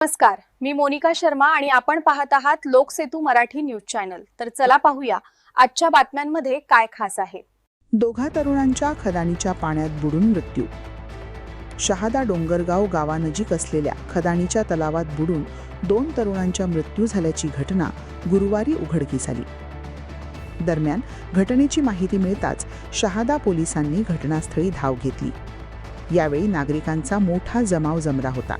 नमस्कार, मी मोनिका शर्मा आणि आपण पाहत आहात लोकसेतू मराठी न्यूज चॅनल। तर चला पाहूया आजच्या बातम्यांमध्ये काय खास आहे। दोघा तरुणांच्या खदानीच्या पाण्यात बुडून मृत्यू। शहादा डोंगरगाव गावानजीक असलेल्या खदानीच्या तलावात बुडून 2 तरुणांचा मृत्यू झाल्याची घटना गुरुवारी उघडकीस आली। दरम्यान घटनेची माहिती मिळताच शहादा पोलिसांनी घटनास्थळी धाव घेतली। यावेळी नागरिकांचा मोठा जमाव जमला होता।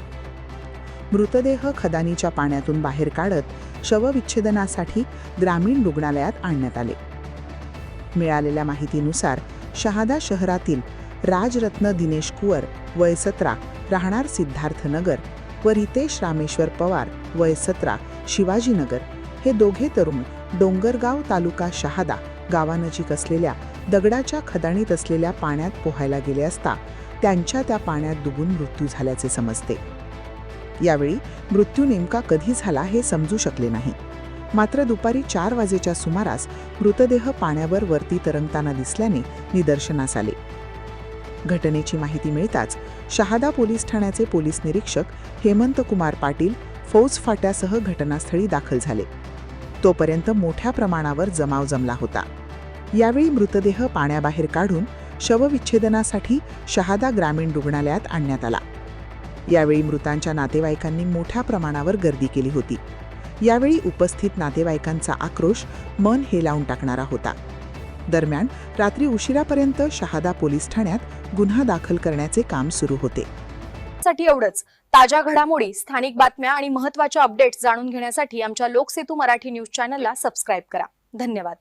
मृतदेह खदानीच्या पाण्यातून बाहेर काढत शवविच्छेदनासाठी ग्रामीण रुग्णालयात आणण्यात आले। मिळालेल्या माहितीनुसार शहादा शहरातील राजरत्न दिनेश कुवर वय 17 राहणार सिद्धार्थनगर व रितेश रामेश्वर पवार वय 17 शिवाजीनगर हे दोघे तरुण डोंगरगाव तालुका शहादा गावानजीक असलेल्या दगडाच्या खदानीत असलेल्या पाण्यात पोहायला गेले असता त्यांच्या त्या पाण्यात डुबून मृत्यू झाल्याचे समजते। यावेळी मृत्यू नेमका कधी झाला हे समजू शकले नाही। मात्र दुपारी 4 वाजेच्या सुमारास मृतदेह पाण्यावर वरती तरंगताना दिसल्याने निदर्शनास आले। घटनेची माहिती मिळताच शहादा पोलीस ठाण्याचे पोलीस निरीक्षक हेमंत कुमार पाटील फौज फाट्यासह घटनास्थळी दाखल झाले। तोपर्यंत मोठ्या प्रमाणावर जमाव जमला होता। यावेळी मृतदेह पाण्याबाहेर काढून शवविच्छेदनासाठी शहादा ग्रामीण रुग्णालयात आणण्यात आला। यावेळी मृतांच्या नातेवाईकांनी मोठ्या प्रमाणावर गर्दी केली होती। यावेळी उपस्थित नातेवाईकांचा आक्रोश मन हेलावून टाकणारा होता। दरम्यान रात्री उशिरापर्यंत शहादा पोलीस ठाण्यात गुन्हा दाखल करण्याचे काम सुरू होते। साठी एवढंच। ताज्या घडामोडी, स्थानिक बातम्या आणि महत्त्वाच्या अपडेट्स जाणून घेण्यासाठी आमच्या लोकसेतू मराठी न्यूज चॅनलला सबस्क्राइब करा। धन्यवाद।